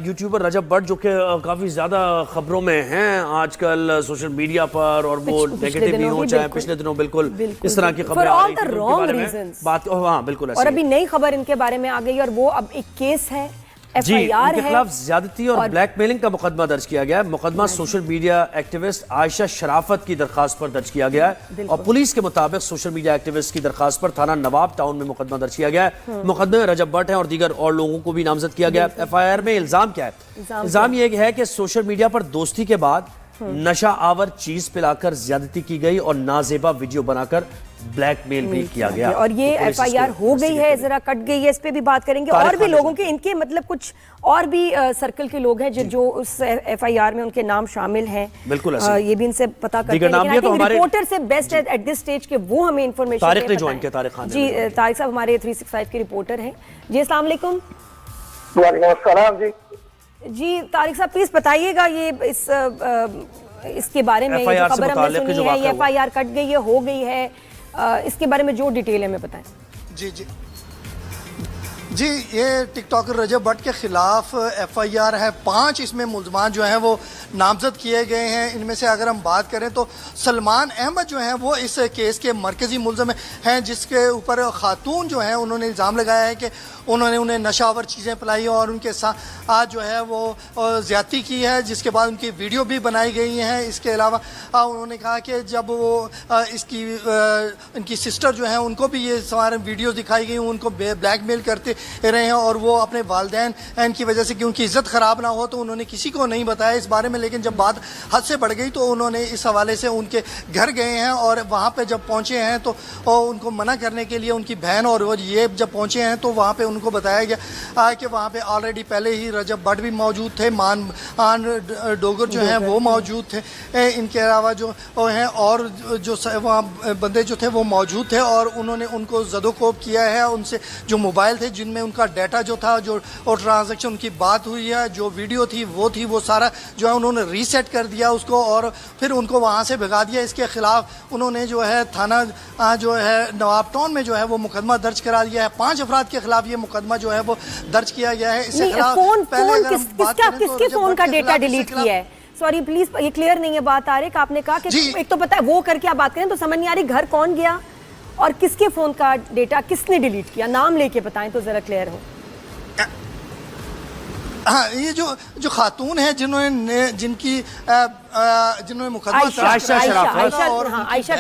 YouTuber Recep but جو کہ کافی زیادہ خبروں میں ہیں آج کل سوشل میڈیا پر، اور وہ نیگیٹو بھی ہوں چاہے پچھلے دنوں بالکل اس طرح کی خبریں آ رہی تھیں بات. ہاں بالکل ایسے. اور ابھی نئی خبر ان کے بارے میں آ گئی اور وہ اب ایک کیس ہے، جی ان کے خلاف زیادتی اور بلیک میلنگ کا مقدمہ درج کیا گیا ہے. مقدمہ سوشل میڈیا ایکٹیوسٹ عائشہ شرافت کی درخواست پر درج کیا گیا ہے، اور پولیس کے مطابق سوشل میڈیا ایکٹیوسٹ کی درخواست پر تھانہ نواب ٹاؤن میں مقدمہ درج کیا گیا ہے. مقدمے میں رجب بٹ ہیں اور دیگر اور لوگوں کو بھی نامزد کیا گیا ہے. ایف آئی آر میں الزام کیا ہے؟ الزام یہ ہے کہ سوشل میڈیا پر دوستی کے بعد نشہ آور چیز پلا کر زیادتی کی گئی اور نازیبا ویڈیو بنا کر بلیک میل بھی کیا گیا. اور یہ ایف آئی آر ہو گئی ہے، ذرا کٹ گئی ہے، اس پہ بھی بات کریں گے. اور بھی لوگوں کے ان کے مطلب کچھ اور بھی سرکل کے لوگ ہیں جو اس ایف آئی آر میں ان کے نام شامل ہیں. بالکل ایسے یہ بھی ان سے پتا کرتے ہیں، لیکن رپورٹر سے بیسٹ ہے ایٹ دس سٹیج کہ وہ ہمیں انفارمیشن طارق نے جوائن کیا. طارق خان جی طارق صاحب ہمارے 365 کے رپورٹر ہیں. جی السلام علیکم. وعلیکم السلام. جی طارق صاحب پلیز بتائیے گا یہ اس کے بارے میں جو خبر ہم نے سنی ہے، یہ ایف آئی آر کٹ گئی ہے، ہو گئی ہے، اس کے بارے میں جو ڈیٹیل ہے ہمیں بتائیں. جی یہ ٹک ٹاکر رجب بٹ کے خلاف ایف آئی آر ہے. 5 اس میں ملزمان جو ہیں وہ نامزد کیے گئے ہیں. ان میں سے اگر ہم بات کریں تو سلمان احمد جو ہیں وہ اس کیس کے مرکزی ملزم ہیں، جس کے اوپر خاتون جو ہیں انہوں نے الزام لگایا ہے کہ انہوں نے انہیں نشہ آور چیزیں پلائی اور ان کے ساتھ جو ہے وہ زیادتی کی ہے، جس کے بعد ان کی ویڈیو بھی بنائی گئی ہیں. اس کے علاوہ انہوں نے کہا کہ جب وہ ان کی سسٹر جو ہیں ان کو بھی یہ سارے ویڈیوز دکھائی گئی، ان کو بلیک میل کرتے رہے ہیں اور وہ اپنے والدین کی وجہ سے کہ ان کی عزت خراب نہ ہو تو انہوں نے کسی کو نہیں بتایا اس بارے میں. لیکن جب بات حد سے بڑھ گئی تو انہوں نے اس حوالے سے ان کے گھر گئے ہیں اور وہاں پہ جب پہنچے ہیں تو ان کو منع کرنے کے لیے ان کی بہن اور یہ جب پہنچے ہیں تو وہاں پہ ان کو بتایا گیا کہ وہاں پہ آلریڈی پہلے ہی رجب بٹ بھی موجود تھے، مان ڈوگر جو ہیں وہ موجود تھے. ان کے علاوہ جو ہیں اور جو وہاں بندے جو تھے وہ موجود تھے اور انہوں نے ان کو زد و کوب کیا ہے. ان سے جو موبائل تھے جن میں ان کا ڈیٹا جو تھا جو اور ٹرانزیکشن ان کی بات ہوئی ہے، جو ویڈیو تھی وہ سارا جو ہے انہوں نے ریسیٹ کر دیا اس کو اور پھر ان کو وہاں سے بھگا دیا. اس کے خلاف انہوں نے جو ہے تھانہ جو ہے نواب ٹاؤن میں جو ہے وہ مقدمہ درج کرا دیا ہے. 5 افراد کے خلاف یہ مقدمہ جو ہے وہ درج کیا گیا ہے. اس کے خلاف کس کے فون کا ڈیٹا ڈیلیٹ کیا ہے؟ سوری پلیز یہ کلیئر نہیں ہے بات. طارق آپ نے کہا کہ ایک تو پتہ ہے وہ کر کے آپ بات کریں تو سمجھ نہیں آ رہی گھر کون گیا اور کس کے فون کا ڈیٹا کس نے ڈیلیٹ کیا، نام لے کے بتائیں تو ذرا کلیئر ہو. ہاں یہ جو خاتون ہیں جنہوں نے مقدمہ عائشہ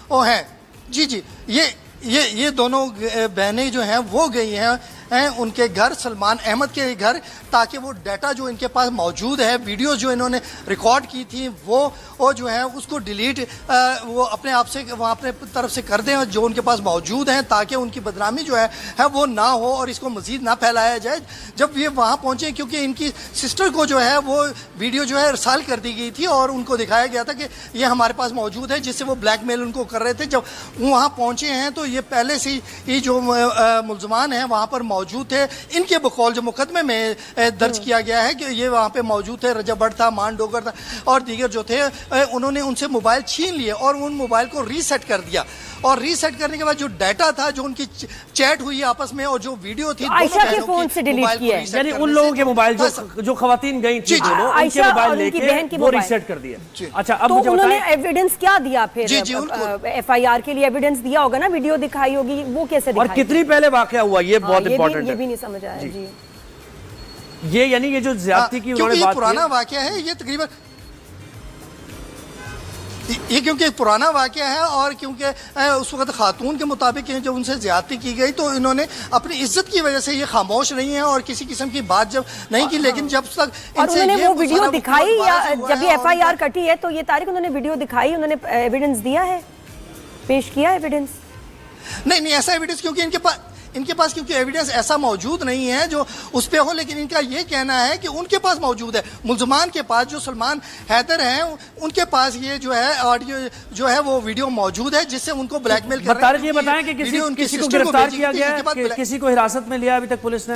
وہ ہیں جی یہ دونوں بہنیں جو ہیں وہ گئی ہیں ان کے گھر، سلمان احمد کے گھر، تاکہ وہ ڈیٹا جو ان کے پاس موجود ہے، ویڈیوز جو انہوں نے ریکارڈ کی تھی وہ جو ہے اس کو ڈیلیٹ وہ اپنے آپ سے وہاں اپنے طرف سے کر دیں جو ان کے پاس موجود ہیں، تاکہ ان کی بدنامی جو ہے وہ نہ ہو اور اس کو مزید نہ پھیلایا جائے. جب یہ وہاں پہنچے کیونکہ ان کی سسٹر کو جو ہے وہ ویڈیو جو ہے ارسال کر دی گئی تھی اور ان کو دکھایا گیا تھا کہ یہ ہمارے پاس موجود ہے، جس سے وہ بلیک میل ان کو کر رہے تھے. جب وہاں پہنچے ہیں تو یہ پہلے سے ہی جو ملزمان ہیں وہاں پر موجود تھے. ان کے بقول جو مقدمے میں درج کیا گیا ہے کہ یہ وہاں پہ موجود تھے، رجب بٹ تھا، مان ڈوگر تھا اور دیگر جو تھے. انہوں نے ان سے موبائل چھین لیے اور ان موبائل کو ریسیٹ کر دیا اور ریسیٹ کرنے کے بعد جو ڈیٹا تھا، جو ان کی چیٹ ہوئی آپس میں اور جو ویڈیو تھی عائشہ کے فون سے ڈیلیٹ کیا ہے، یعنی ان لوگوں کے موبائل جو خواتین گئی تھی دونوں ان کے موبائل لے کے وہ ریسیٹ کر دیا. اچھا اب تو انہوں نے ایویڈنس کیا دیا پھر ایف آئی آر کے لیے؟ ایویڈنس دیا ہوگا نا، ویڈیو دکھائی ہوگی، وہ کیسے دکھائی اور کتنی پہلے واقعہ ہوا یہ بہت امپورٹنٹ ہے. یہ بھی نہیں سمجھ آیا. جی یہ یعنی یہ جو زیادتی کی انہوں نے بات کی، پرانا واقعہ ہے یہ تقریباً یہ کیونکہ ایک پرانا واقعہ ہے اور کیونکہ اس وقت خاتون کے مطابق جب ان سے زیادتی کی گئی تو انہوں نے اپنی عزت کی وجہ سے یہ خاموش رہی ہیں اور کسی قسم کی بات جب نہیں کی. لیکن جب تک انہوں نے وہ ویڈیو دکھائی یا جب یہ ایف آئی آر کٹی ہے تو یہ طارق انہوں نے ویڈیو دکھائی، انہوں نے ایویڈنس دیا ہے، پیش کیا ایویڈنس؟ نہیں ایسا ایویڈنس کیونکہ ان کے پاس کیونکہ ایویڈنس ایسا موجود نہیں ہے جو اس پہ ہو. لیکن ان کا یہ کہنا ہے کہ ان کے پاس موجود ہے، ملزمان کے پاس جو سلمان حیدر ہیں ان کے پاس یہ جو ہے آڈیو جو ہے وہ ویڈیو موجود ہے جس سے ان کو بلیک میل کر رہے ہیں. یہ بتائیں کہ کسی کو گرفتار کیا گیا ہے، کسی کو حراست میں لیا ابھی تک پولیس نے؟